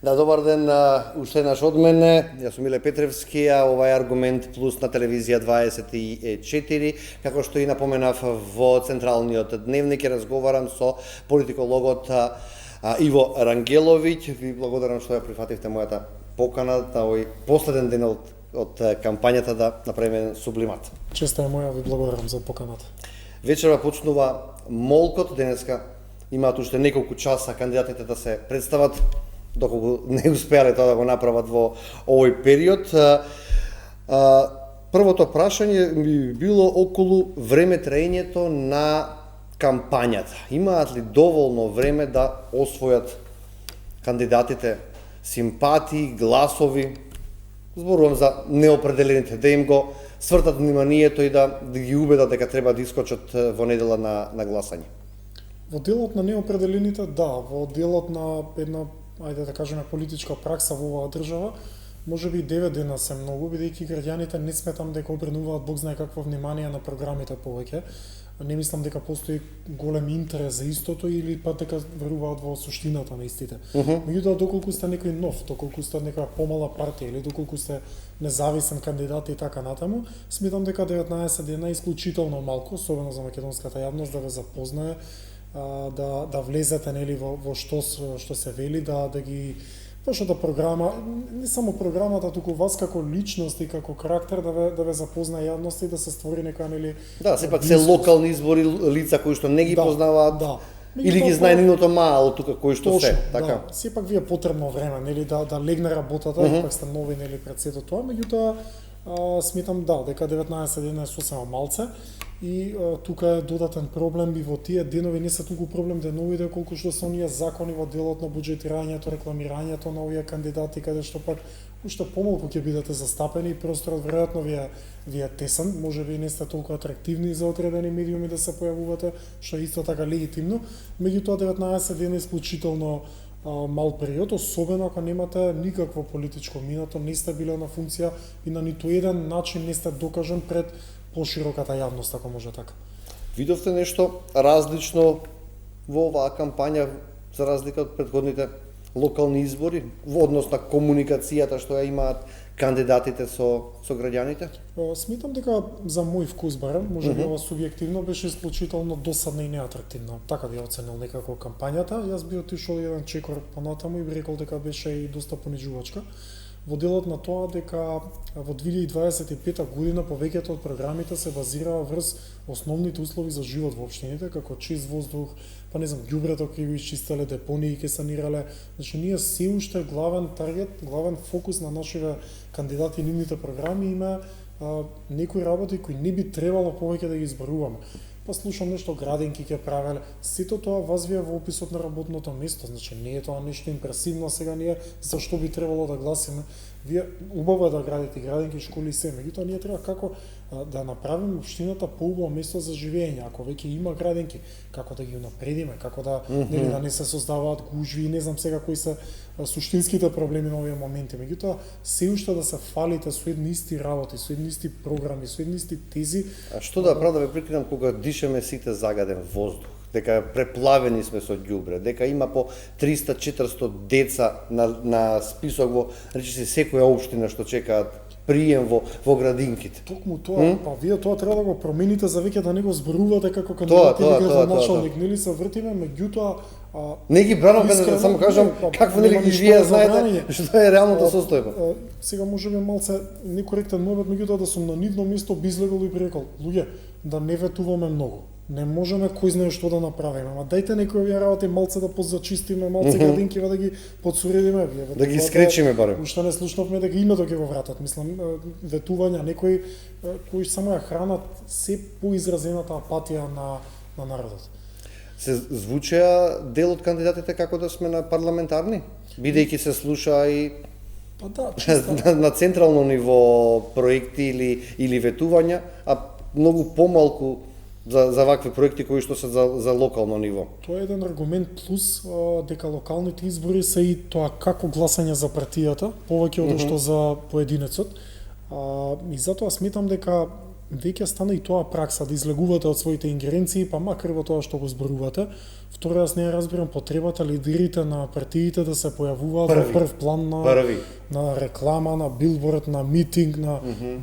Да, добар ден, уште наш од мене. Јас сум Миле Петревски, а ова е Аргумент Плюс на телевизија 24. Како што и напоменав во централниот дневник, ќе разговарам со политикологот Иво Рангеловиќ. Ви благодарам што ја прифативте мојата покана на овој последен ден од кампањата да направиме сублимат. Честа е моја, ви благодарам за поканата. Вечерва почнува молкот, денеска имаат уште неколку часа кандидатите да се представат, доколку не успеале тоа да го направат во овој период. Првото прашање би било околу време траењето на кампањата. Имаат ли доволно време да освојат кандидатите симпатии, гласови? Зборувам за неопределените, да им го свртат вниманието и да ги убедат дека треба да искочат во недела на гласање. Во делот на неопределените, да, во делот на една, ајде да кажеме, политичка пракса во оваа држава, можеби и 9 дена се многу, бидејќи граѓаните не сметам дека обрнуваат бог знае какво внимание на програмите повеќе. Не мислам дека постои голем интерес за истото или па дека веруваат во суштината на истите. Меѓутоа, доколку сте некој нов, доколку сте некоја помала партија или доколку сте независен кандидат и така натаму, сметам дека 19 дена е исклучително малку, особено за македонската јавност, да ве запознае, да влезете нели во што се вели, да ги вашата програма, не само програмата, туку вас како личност и како карактер да ве запознае јавноста и да се створи некоја нели. Да, сепак се локални избори, лица кои што не ги познаваат. Да. Или ги знае нивното мало тука кои што се, така. Да, сепак ви е потребно време, нели да легне работата, пак сте нови нели пред сето тоа, меѓутоа сметам дека 19 дена е сосема малце. И тука е додатен проблем и во тие денови не се толку проблем деновите колку што се оние закони во делот на буџетирањето, рекламирањето на овие кандидати, каде што пак уште помалку ќе бидете застапени и просторот веројатно ви е тесен, можеби не сте толку атрактивни за одредени медиуми да се појавувате, што е исто така легитимно, меѓутоа 19 дена е исклучително мал период, особено ако немате никакво политичко минато, не сте биле на функција и на ниту еден начин не сте докажан пред пошироката јавност, ако може така. Видовте нешто различно во оваа кампања за разлика од претходните локални избори во однос на комуникацијата што ја имаат кандидатите со граѓаните? Сметам дека за мој вкус барем, можеби ова субјективно беше исклучително досадна и неатрактивна. Така би оценил некако кампањата. Јас би отишол еден чекор понатаму и би рекол дека беше и доста понижувачка. Во делот на тоа дека во 2025 година повеќето од програмите се базираа врз основните услови за живот во општините, како чист воздух, па не знам, ѓубрето ќе го исчистеле, депонии ќе санирале. Значи ние се уште главен таргет, главен фокус на нашите кандидати и нивните програми има некои работи кои не би требало повеќе да ги изборуваме. Па слушам нешто градинки ќе правеле. Сето тоа возвија во описот на работното место, значи не е тоа нешто импресивно сега ние зашто би требало да гласиме. Вие убаво е да градите градинки, школи и се, меѓутоа ние треба како да направиме општината поубаво место за живење. Ако веќе има градинки, како да ги унапредиме, како да нели да не се создаваат гужви и не знам сега кои се суштинските проблеми на овие моменти. Меѓутоа се уште да се фалите со едни исти работи, со едни исти програми, со едни исти тези. А што да правам да ве прекинам кога дишеме сите загаден воздух? Дека преплавени сме со ѓубре, дека има по 300-400 деца на список во речиси секоја општина што чекаат прием во градинките. Токму тоа, па вие тоа треба да го промените за веќе да не го зборувате како кандидат или градоначалник, нели се вртиме, меѓутоа не ги бранам, само кажам какво нели вие знаете што е реалното состојба. Сега можеби малце некоректен момент, меѓутоа да сум на нивно место би излегол и би рекол, луѓе, да не ветуваме многу. Не можеме кој знае што да направиме, ама дајте некои овие работи малце да позачистиме, малце градинки да ги подсуредиме, да ги скречиме барем. Уште не слушнавме дека името ќе го вратат, мислам, ветувања некои кои само ја хранат се поизразената апатија на народот. Се звучеа дел од кандидатите како да сме на парламентарни, бидејќи се слуша и па да, на централно ниво проекти или ветувања, а многу помалку за вакви проекти кои што се за локално ниво. Тоа е еден аргумент плюс дека локалните избори се и тоа како гласање за партијата, повеќе од што за поединецот. И затоа сметам дека веќе стана и тоа пракса да излегувате од своите ингеренции, па макар во тоа што го зборувате. Второ, јас не ја разбирам потребата лидерите на партиите да се појавуваат во прв план на реклама, на билборд, на митинг, на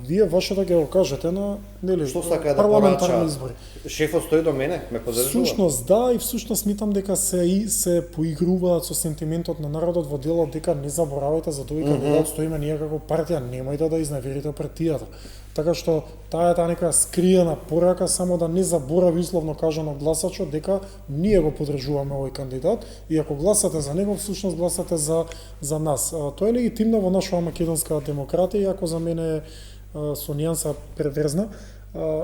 вие вашето ќе го кажете на нели парламентарни избори. Шефот стои до мене, ме поддржува. Всушност да, и всушност мислам дека се поигруваат со сентиментот на народот во делот дека не заборавајте за тој кандидат стоиме ние како партија, немојте да изневерите партијата. Така што таа е таа нека скриена порака само да не заборави условно кажано гласачот дека ние го поддржуваме овој кандидат и ако гласате за него всушност гласате за нас. Тоа е легитимно во нашава македонска демократија, иако за мене со нијанса перверзна.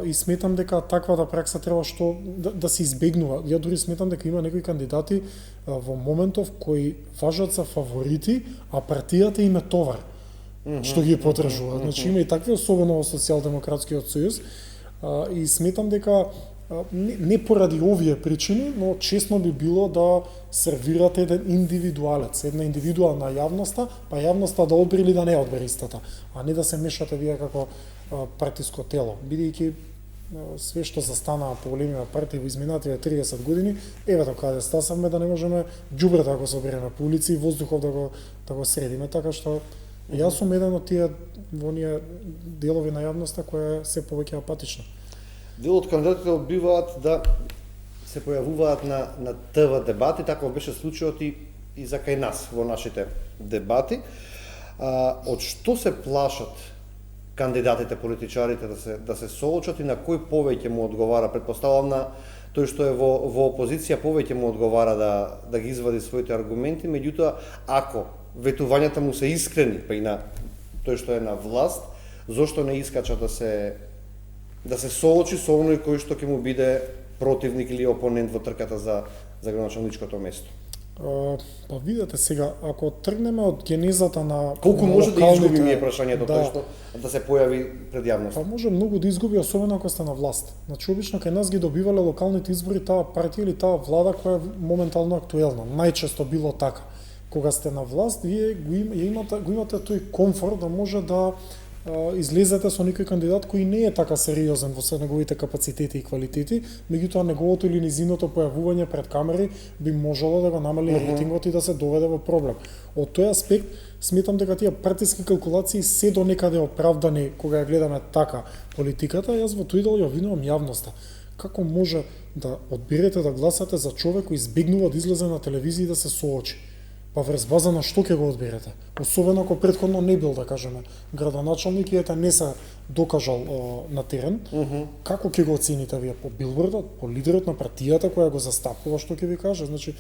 И сметам дека таквата пракса треба што да се избегнува. Ја дури сметам дека има некои кандидати во моментов кои важат за фаворити, а партијата им е товар што ги поддржува. Значи има и такви, особено во Социјалдемократскиот сојуз, и сметам дека не поради овие причини, но честно би било да сервирате еден индивидуалец, една индивидуа на јавноста, па јавноста да одбери или да не одбери истата, а не да се мешате вие како партиско тело, бидејќи све што застанаа по големите партии во изминативе 30 години, еве до каде стасавме да не можеме џубрето ако се обереме по улици и воздухов да го средиме, така што јас сум еден од тие во оние делови на јавноста која се повеќе апатична. Дел од кандидатите одбиваат да се појавуваат на ТВ дебати, така беше случајот и за кај нас во нашите дебати. Од што се плашат кандидатите, политичарите да се соочат и на кој повеќе му одговара? Претпоставувам на тој што е во опозиција повеќе му одговара да ги извади своите аргументи, меѓутоа ако ветувањата му се искрени, па и на тој што е на власт, зошто не искача да се соочи со оној кој што ќе му биде противник или опонент во трката за градоначалничкото место? Па видете сега, ако тргнеме од генезата на колку може да изгуби ми е прашањето тоа што да се појави пред јавноста? Па може многу да изгуби, особено ако сте на власт. Значи обично кај нас ги добивале локалните избори таа партија или таа влада која е моментално актуелна. Најчесто било така. Кога сте на власт, вие го имате тој комфорт да може да излезете со некој кандидат кој не е така сериозен во неговите капацитети и квалитети, меѓутоа неговото или низиното појавување пред камери би можело да го намали рейтингот и да се доведе во проблем. Од тој аспект сметам дека тие партиски калкулации се до некаде оправдани кога ја гледаме така политиката. Јас во тој дел ја обвинувам јавноста. Како може да одберете да гласате за човек кој избегнува да излезе на телевизија и да се соочи? Па врз база на што ќе го одберете? Особено ако претходно не бил, да кажеме, градоначалник и не се докажал на терен, како ќе го оцените вие? По билбордот, по лидерот на партијата која го застапува, што ќе ви каже? Значи,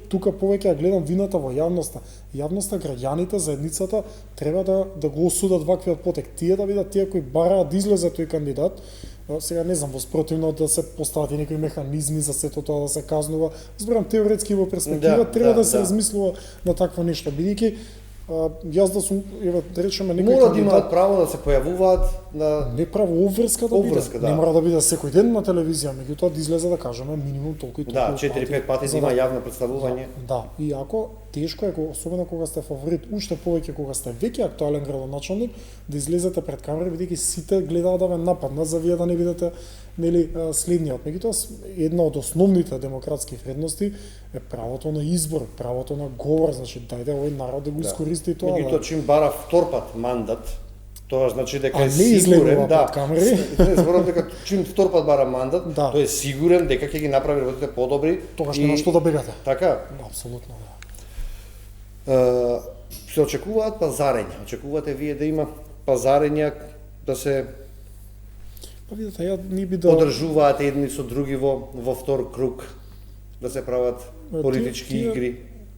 тука повеќе ја гледам вината во јавноста. Јавноста, граѓаните, заедницата треба да го осудат ваквиот потек. Тие да видат тие кои бараат да излезе тој кандидат. Сега не знам, воспротивно да се постават некои механизми за сето тоа да се казнува. Зборам теоретски во перспектива, треба да се размислува на такво нешто, бидејќи јас да сум, еве да речеме некој кандидат мора да имаат право да се појавуваат на не право обврска да биде. Не мора да биде секој ден на телевизија, меѓутоа да излезе да кажеме минимум толку и толку. Да, 4-5 пати да има јавно представување. Да, и ако тешко е, особено кога сте фаворит, уште повеќе кога сте веќе актуелен градоначалник, да излезете пред камера, бидејќи сите гледаат да ве нападнат за вие да не бидете нели следниот. Меѓутоа една од основните демократски вредности е правото на избор, правото на говор, значи дајде овој народ да го искористи тоа. Меѓутоа чим бара втор пат мандат, тоа значи дека е сигурен, да. Зборам дека чим втор пат бара мандат, тој е сигурен дека ќе ги направи работите подобри. Тогаш нема што да бегате. Така? Апсолутно, да. Се очекуваат пазарења. Очекувате вие да има пазарења, да се па видите, ја не би да одржуваат едни со други во втор круг, да се прават политички игри.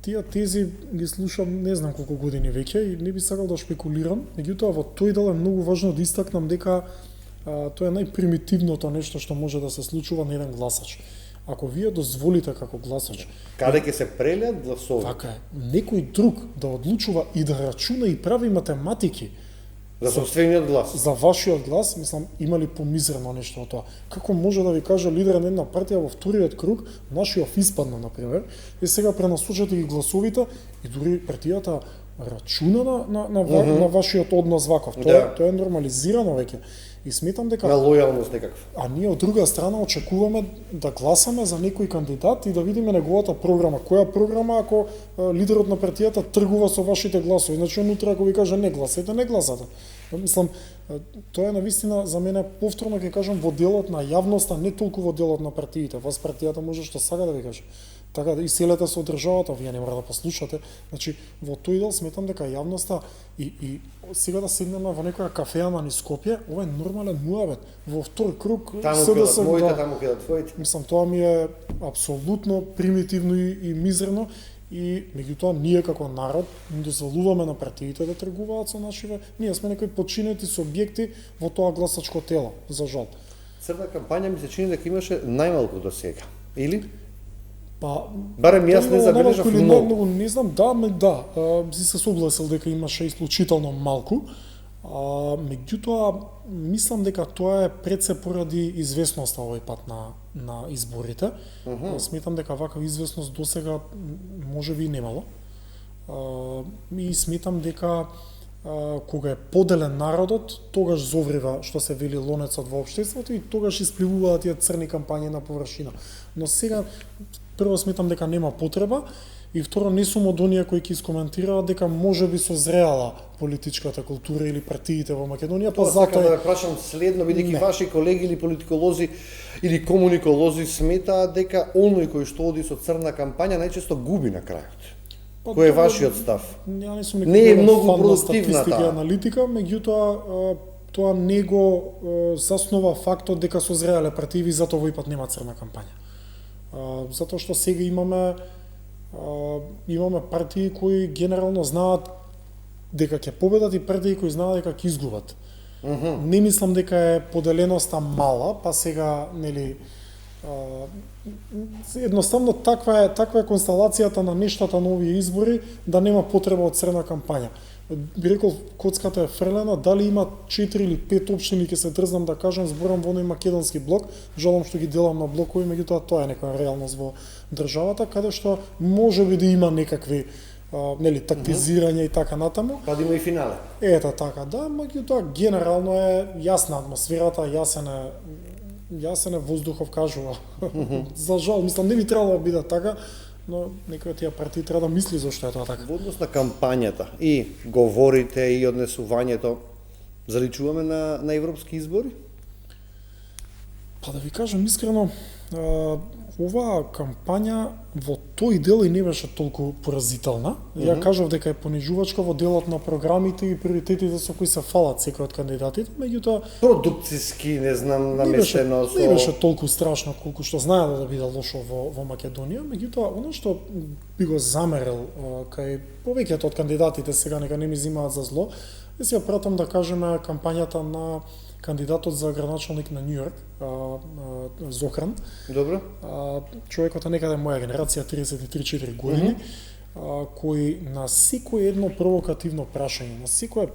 Тие тези ги слушам не знам колку години веќе и не би сакал да шпекулирам, меѓутоа во тој дел е многу важно да истакнам дека тоа е најпримитивното нешто што може да се случува на еден гласач. Ако вие дозволите како гласач каде ќе се прелеат гласови, така е, некој друг да одлучува и да рачуна и прави математики за сопствениот глас, за вашиот глас, мислам, има ли помизерно нешто од тоа? Како може да ви каже лидер на една партија во вториот круг, нашиот испадна, например, и сега пренасочете ги гласовите и дури партијата рачуна на вашиот однос ваков. Тоа е нормализирано веќе. И сметам дека на лојалност некаква. А ние од друга страна очекуваме да гласаме за некој кандидат и да видиме неговата програма. Која програма ако лидерот на партијата тргува со вашите гласови? Значи он утре ако ви каже не гласате, не гласате. Мислам, тоа е навистина за мене повторно ќе кажам во делот на јавноста, не толку во делот на партиите. Вас партијата може што сака да ви каже. Така да и селете со државата, вие не мора да послушате. Значи во тој дел сметам дека јавноста и сега да седнеме во некоја кафеа на Скопје, ова е нормален муабет. Во втор круг СДС моите, таму кидат твоите. Мислам тоа ми е апсолутно примитивно и мизерно. И меѓутоа ние како народ не дозволуваме на партиите да тргуваат со нашиве. Ние сме некои подчинети субјекти во тоа гласачко тело, за жал. Црна кампања ми се чини дека имаше најмалку до сега. Или? Па барем јас не забележав многу. Не знам, си се согласил дека имаше исклучително малку. Меѓутоа мислам дека тоа е пред се поради известноста овој пат на изборите. Сметам дека ваква известност досега можеби и немало. И сметам дека кога е поделен народот, тогаш зоврива што се вели лонецот во општеството и тогаш испливуваат тие црни кампањи на површина. Но сега прво сметам дека нема потреба и второ не сум од оние кои ќе искоментираат дека можеби созреала политичката култура или партиите во Македонија, па затоа да ве прашам следно, бидејќи ваши колеги или политиколози или комуниколози сметаат дека оној кој што оди со црна кампања најчесто губи на крајот. Кој е вашиот став? Не е многу продуктивна таа аналитика, меѓутоа тоа не го заснова фактот дека созреале партиви, затоа овој пат нема црна кампања. Затоа што сега имаме партии кои генерално знаат дека ќе победат и партии кои знаат дека ќе изгубат. Не мислам дека е поделеноста мала, па сега нели едноставно таква е констелацијата на нештата на овие избори да нема потреба од црна кампања. Би рекол коцката е фрлена, дали има 4 или 5 општини ќе се дрзнам да кажам, зборам во оној македонски блок, жалам што ги делам на блокови, меѓутоа тоа е некоја реалност во државата каде што можеби да има некакви тактизирање и така натаму. Па да има и финале. Ета така, да, меѓутоа генерално е јасна атмосферата, јасен е воздухов, кажува. За жал, мислам, не би требало да биде така, но некој од тие партии треба да мисли зашто е тоа така. Во однос на кампањата и говорите и однесувањето, заличуваме на европски избори? Па да ви кажам искрено, оваа кампања во тој дел и не беше толку поразителна. Ја кажав дека е понижувачка во делот на програмите и приоритетите со кои се фалат секој од кандидатите, меѓутоа продукциски, не знам, наместено не беше толку страшно колку што знаело да биде лошо во Македонија, меѓутоа она што би го замерил кај повеќето од кандидатите, сега нека не ми зимаат за зло, да си ја пратам да кажеме кампањата на кандидатот за градоначалник на Њујорк, Зохран. Добро. Човекот е некаде моја генерација, 33-4 години, кој на секој едно провокативно прашање, на секој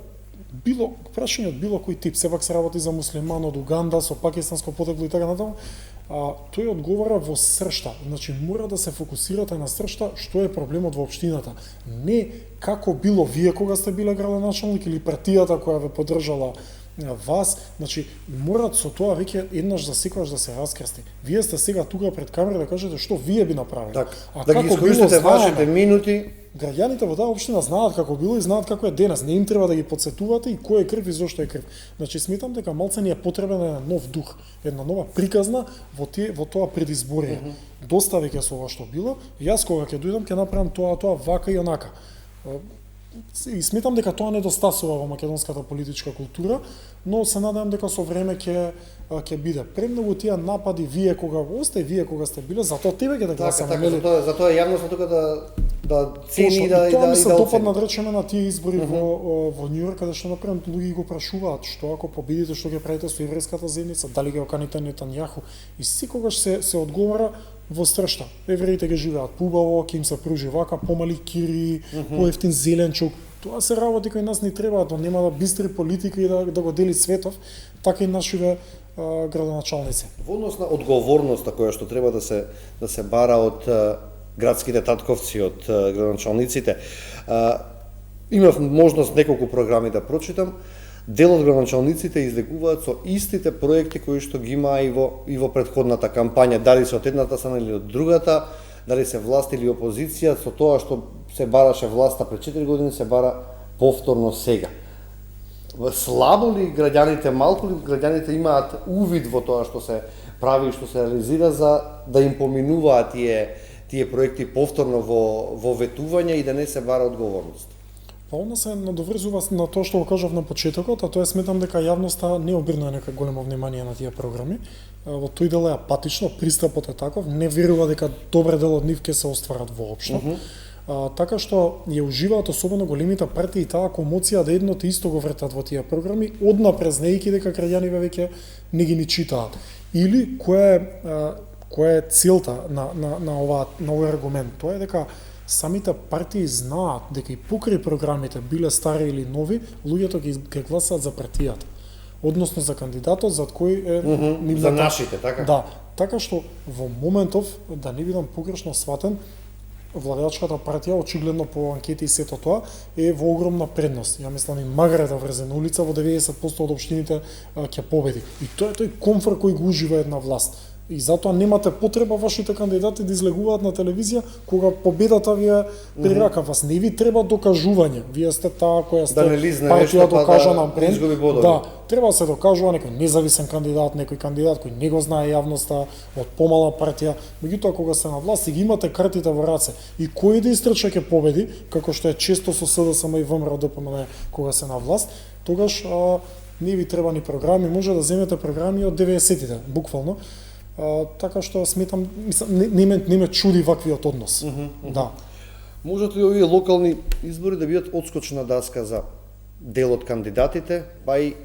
прашање од било кој тип, сепак се работи за муслиман од Уганда со пакистанско потекло и така натаму, тој одговара во сршта. Значи мора да се фокусирате на сршта, што е проблемот во општината. Не како било вие кога сте биле градоначалник или партијата која ве поддржала вас, значи морат со тоа веќе еднаш за секогаш да се раскрсти. Вие сте сега тука пред камера да кажете што вие би направиле. Так, да ги искористите вашите минути. Граѓаните во таа општина знаат како било и знаат како е денес. Не им треба да ги потсетувате и кој е крив и зошто е крив. Значи сметам дека малце ни е потребен еден нов дух, една нова приказна во тоа предизборие. Доста веќе со ова што било. Јас кога ќе дојдам ќе направам тоа вака и онака. И сметам дека тоа недостасува во македонската политичка култура, но се надевам дека со време ќе биде. Премногу тие напади вие кога сте биле, затоа тебе ќе да гласаме. Затоа јавноста тука да цени да тоа ми се допадна да речеме на тие избори во Њујорк, каде што например луѓе го прашуваат што ако победите што ќе правите со еврејската заедница, дали ќе оканите Нетањаху, и секогаш се одговара во сршта. Евреите ги живеат побаво, ќе им се пружи вака помали кири, поевтин зеленчук. Тоа се работи кои нас не треба, да нема да бистри политика и да го дели светов, така и нашиве градоначалници. Во однос на одговорноста која што треба да се бара од градските татковци, од градоначалниците, имав можност неколку програми да прочитам, дел од градоначалниците излегуваат со истите проекти кои што ги има и во претходната кампања, дали се од едната страна или од другата, дали се власт или опозиција, со тоа што се бараше власта пред 4 години, се бара повторно сега. Слабо ли граѓаните, малку ли граѓаните имаат увид во тоа што се прави и што се реализира за да им поминуваат тие проекти повторно во ветување и да не се бара одговорност? Па она се надоврзува на тоа што го кажав на почетокот, а тоа сметам дека јавноста не обрнува нека големо внимание на тие програми. Во тој дел е апатично, пристапот е таков, не верува дека добар дел од нив ќе се остварат воопшто. Така што ја уживаат особено големите партии таа комоција да едно те исто го вртат во тие програми, однапред знаејќи дека граѓаниве веќе не ги ни читаат. Или која е целта на овој аргумент? Тоа е дека самите партии знаат дека и покрај програмите, биле стари или нови, луѓето ќе гласаат за партијата. Односно за кандидатот за кој е нивната... За нашите, така? Да, така што во моментов, да не бидам погрешно сватен, владеачката партија, очигледно по анкети и сето тоа, е во огромна предност. Ја мислам и Магарета врзена улица во 90% од општините ќе победи. И тоа е тој комфор кој го ужива една власт. И затоа немате потреба вашите кандидати да излегуваат на телевизија кога победата ви е при рака. Вас не ви треба докажување. Вие сте таа која сте партија докажана бренд. Да, треба да се докажува некој независен кандидат, некој кандидат кој не го знае јавноста, од помала партија. Меѓутоа кога сте на власт и ги имате картите во раце и кој да истрча ќе победи, како што е често со СДСМ и ВМРО ДПМН кога се на власт, тогаш не ви треба ни програми, може да земете програми од 90-тите, буквално. Така што сметам, не ме чуди ваквиот однос. Да. Можат ли овие локални избори да бидат одскочна даска за дел од кандидатите, па и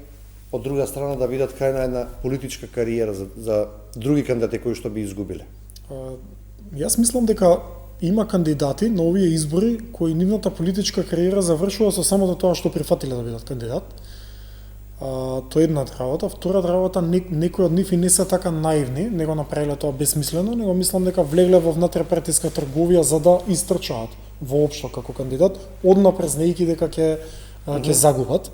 од друга страна да бидат крај на една политичка кариера за други кандидати кои што би изгубиле? Јас мислам дека има кандидати на овие избори кои нивната политичка кариера завршува со самото тоа што прифатиле да бидат кандидат. Тоа е една работа. Втора работа, некои од нив и не се така наивни, не го направиле тоа безсмислено, него мислам дека влегле во внатрешпартиска трговија за да истрчаат воопшто како кандидат, однапред знаејќи дека ќе загубат.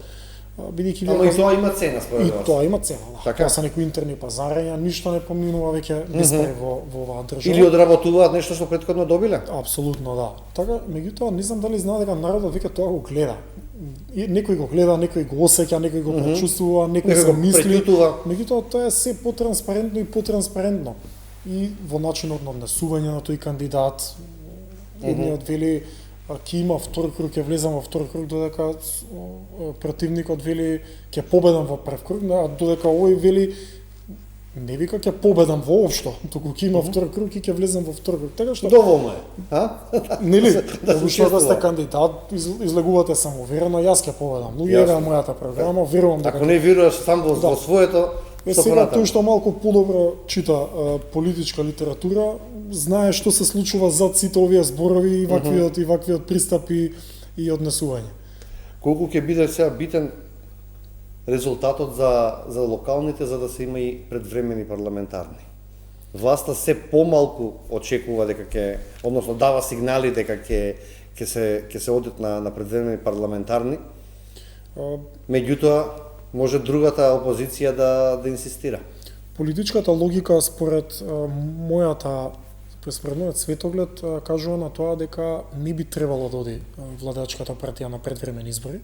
Бидејќи Ама и тоа има цена според вас. И тоа има цена, да. Така? Тоа се некои интерни пазарења, ништо не поминува веќе без пари во оваа држава. Или одработуваат нешто што претходно добиле? Апсолутно да. Така, меѓутоа не знам дали знае дека народот веќе тоа го гледа. И некој го гледа, некој го осеќа, некој го пречувствува, некој се мисли. Меѓутоа тоа е се потранспарентно и потранспарентно. И во начинот на однесување на тој кандидат, едниот вели ќе има втор круг, ќе влезам во втор круг, додека противникот вели ќе победам во прв круг, а додека овој вели не вика ќе победам воопшто, туку ќе има втор круг и ќе влезам во втор круг. Така што доволно е, а? Нели? Што да сте кандидат, излегувате самоуверено, јас ќе победам. Но ја мојата програма, верувам дека ако не веруваш сам во своето, сега тој што малку подобро чита политичка литература, знае што се случува зад сите овие зборови и ваквиот пристапи и однесување. Колку ќе биде сега битен резултатот за локалните, за да се има и предвремени парламентарни? Власта се помалку очекува дека ќе, односно дава сигнали дека ќе се одат на предвремени парламентарни. Меѓутоа може другата опозиција да инсистира. Политичката логика според мојот светоглед кажува на тоа дека не би требало да оди владеачката партија на предвремени избори.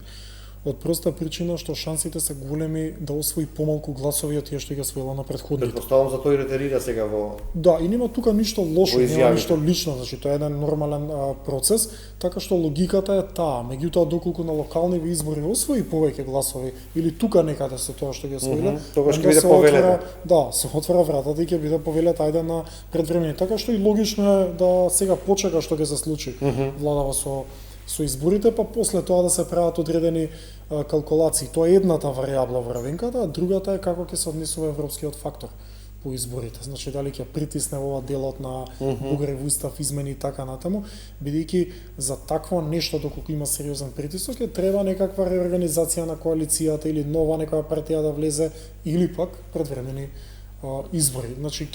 Од проста причина што шансите се големи да освои помалку гласови од тие што ги освоила на претходните. Претпоставам за тој ретерира сега во... Да, и нема тука ништо лошо, нема ништо лично, значи тоа е еден нормален процес, така што логиката е таа. Меѓутоа, доколку на локални избори освои повеќе гласови, или тука некаде се тоа што ги освоиле, тогаш ќе биде повелета. Да, се отвара вратата и ќе биде повелета ајде на предвремени. Така што и логично е да сега почека што ќе се случи владава со изборите, па после тоа да се прават одредени калкулации. Тоа е едната варијабла во равенката, а другата е како ќе се однесува европскиот фактор по изборите. Значи дали ќе притисне ова делот на Бугарев устав, измени и така натаму, бидејќи за такво нешто доколку има сериозен притисок е треба некаква реорганизација на коалицијата или нова некоја партија да влезе или пак предвремени избори. Значи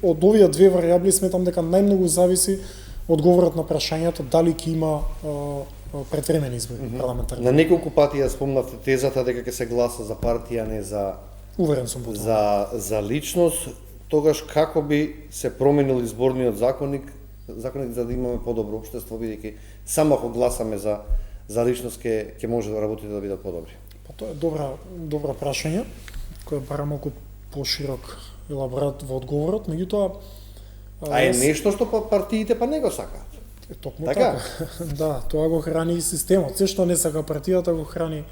од овие две варијабли сметам дека најмногу зависи одговорот на прашањето дали ќе има предвремени избори парламентарни. На неколку пати ја спомнавте тезата дека ќе се гласа за партија, не за Уверен сум во тоа. за личност. Тогаш како би се променил изборниот законник за да имаме подобро општество, бидејќи само ако гласаме за личност ќе може да работите да бидат подобри? Па тоа е добро прашање, кој бара малку поширок елаборат во одговорот, меѓутоа е нешто што партиите па не го сакаат. Токму така. Да, тоа го храни и системот. Се што не сака партијата го храни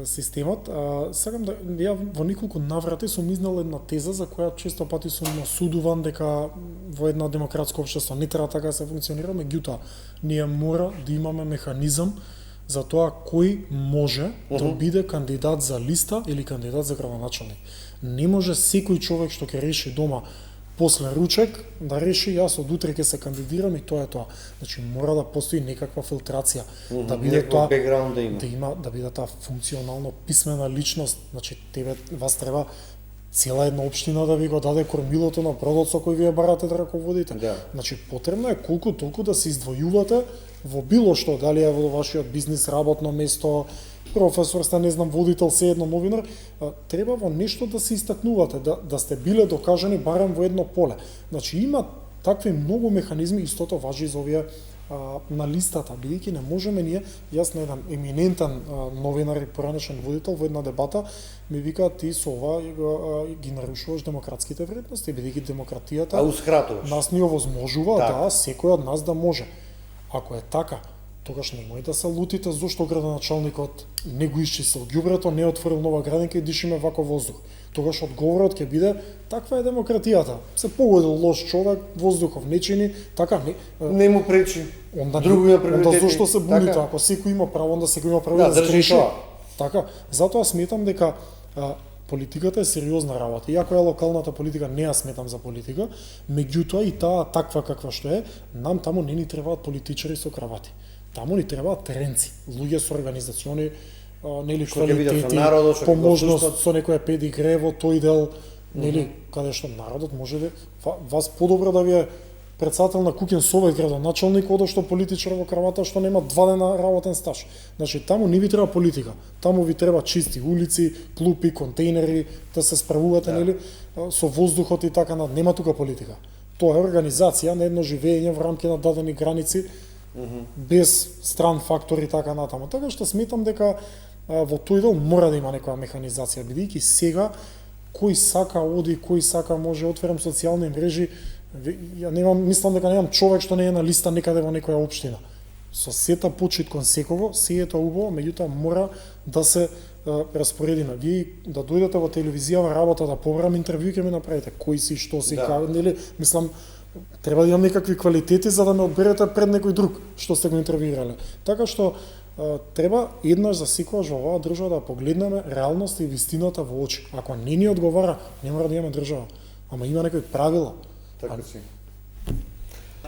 системот. Сакам да ја во неколку наврати сум изнел една теза за која често пати сум насудуван дека во една демократско општество не треба така да се функционира, меѓутоа ние мора да имаме механизам за тоа кој може да биде кандидат за листа или кандидат за градоначалник. Не може секој човек што ќе реши дома после ручек да реши јас од утре ќе се кандидирам и тоа е тоа. Значи мора да постои некаква филтрација, да биде тоа бекграунд да биде таа функционално писмена личност. Значи вас треба цела една општина да ви го даде кормилото на бродот со кој вие барате да раководите. Да. Значи потребно е колку толку да се издвојувате во било што, дали е во вашиот бизнис, работно место, професор сте, не знам, водител, се едно новинар, треба во нешто да се истакнувате, да сте биле докажани барем во едно поле. Значи има такви многу механизми, истото важи за овие на листата, бидејќи не можеме ние, јас на еден еминентен новинар и поранешен водител во една дебата ми вика ти со ова ги нарушуваш демократските вредности, бидејќи демократијата ускратуваш. Нас ни овозможува да секој од нас да може. Ако е така, тогаш немој да се лутите зошто градоначалникот не го исчистил ѓубрето, не отворил нова градинка и дишиме вако воздух. Тогаш одговорот ќе биде таква е демократијата. Се погодил лош човек, воздухов не чини, така не му пречи. Онда зошто се буните, ако секој има право, онда секој има право да греши. Така, затоа сметам дека политиката е сериозна работа. Иако е локалната политика, не ја сметам за политика, меѓутоа и таа таква каква што е, нам таму не ни требаат политичари со кравати. Таму ни требаат теренци, луѓе со организациони нели квалитети, поможност со некоја педигре во тој дел, нели каде што народот може да вас подобро да ви е председател на куќен совет, градоначалник, одошто политичар во кравата што нема 2 дена работен стаж. Значи таму не ви треба политика. Таму ви треба чисти улици, клупи, контейнери, да се справувате нели со воздухот и така над. Нема тука политика. Тоа е организација на едно живење во рамки на дадени граници, без стран фактори така натаму. Така што сметам дека во тој дел мора да има некоја механизација, бидејќи сега кој сака оди, кој сака може, отворам социјални мрежи, ја мислам дека немам човек што не е на листа некаде во некоја општина. Со сета почит кон секого, се е тоа убаво, меѓутоа мора да се распоредиме. Вие да дојдете во телевизија работа да побрам интервју ќе ми направите кој си, што си, нели, мислам треба да имам некакви квалитети за да ме одберете пред некој друг што сте го интервјуирале. Така што треба еднаш за секогаш во оваа држава да погледнеме реалноста и вистината во очи. Ако не ни одговара, не мора да имаме држава. Ама има некои правила. Така си.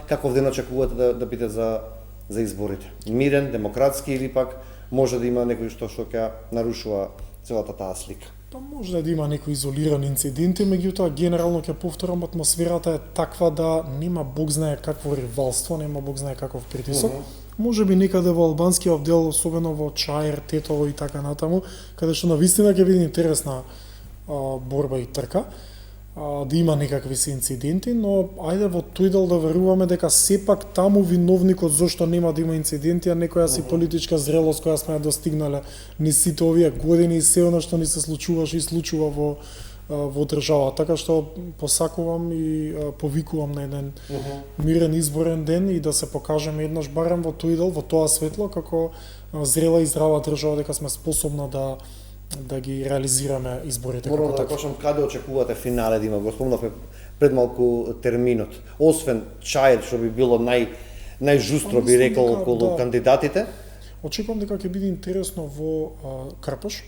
Каков ден очекувате да биде за изборите? Мирен, демократски или пак може да има некој што ќе нарушува целата таа слика? Па може да има некои изолирани инциденти, меѓутоа генерално ќе повторам, атмосферата е таква да нема бог знае какво ривалство, нема бог знае каков притисок. Може би некаде во албанскиот дел, особено во Чаир, Тетово и така натаму, каде што навистина ќе биде интересна борба и трка, да има некакви си инциденти, но ајде во тој дел да веруваме дека сепак таму виновникот зошто нема да има инциденти, а некоја си политичка зрелост која сме ја достигнале низ сите овие години и се она што ни се случуваше и случува во држава. Така што посакувам и повикувам на еден мирен изборен ден и да се покажеме еднаш барем во тој дел, во тоа светло, како зрела и здрава држава, дека сме способна да ги реализираме изборите. Морам да кажам каде очекувате финале да има, го спомнавме пред малку терминот. Освен Чаир што би било најжустро би рекол околу кандидатите. Очекувам дека ќе биде интересно во Карпаш.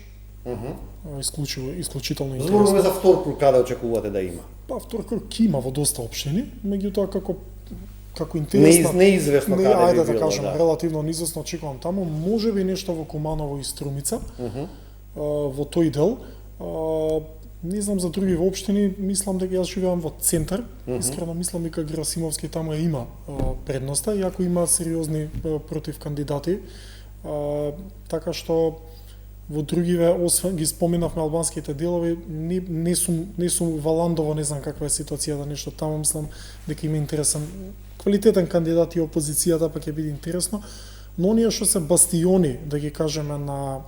Исклучително интересно. Зборуваме за втор круг, каде очекувате да има? Па втор круг ќе има во доста општини, меѓутоа како интересно неизвестно каде би било. Ајде да кажем, релативно неизвестно очекувам таму, можеби нешто во Куманово и Струмица. Во тој дел Не знам за други општини, мислам дека јас живеам во центар. Искрено мислам дека Герасимовски таму има предноста, иако има сериозни против кандидати. Така што во другиве, освен ги споменавме албанските делови, не сум Валандово, не знам каква е ситуацијата, нешто таму мислам дека има интересен, квалитетен кандидат и опозицијата па ќе биде интересно, но оние што се бастиони, да ги кажеме на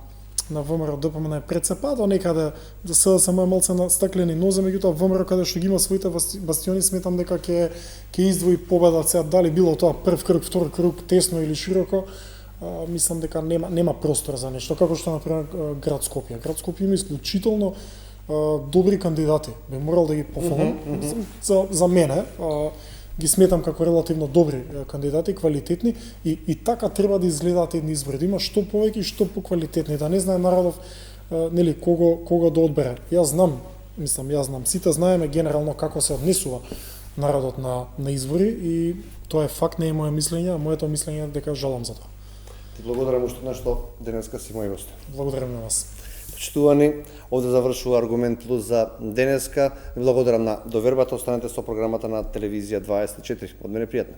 ВМРО ДПМН е прецепато некаде да се малце на стаклени нозе, меѓутоа ВМРО каде што ги има своите бастиони, сметам дека ќе издвои победа. Сега дали било тоа прв круг, втор круг, тесно или широко, мислам дека нема простор за нешто, како што например град Скопје. Град Скопје има исклучително добри кандидати. Би морал да ги пофалам. За мене ги сметам како релативно добри кандидати, квалитетни и така треба да изгледаат едни избори, да има што повеќе и што поквалитетни, да не знае народов нели кого да одбере. Јас знам, сите знаеме генерално како се однесува народот на избори и тоа е факт, не е моје мислење, а моето мислење е дека жалам за тоа. Ти благодарам уште еднаш што денеска си мој гост. Благодарам на вас. Почитувани, овде завршува Аргумент Плюс за денеска. Ви благодарам на довербата, останете со програмата на Телевизија 24. Од мене пријатно.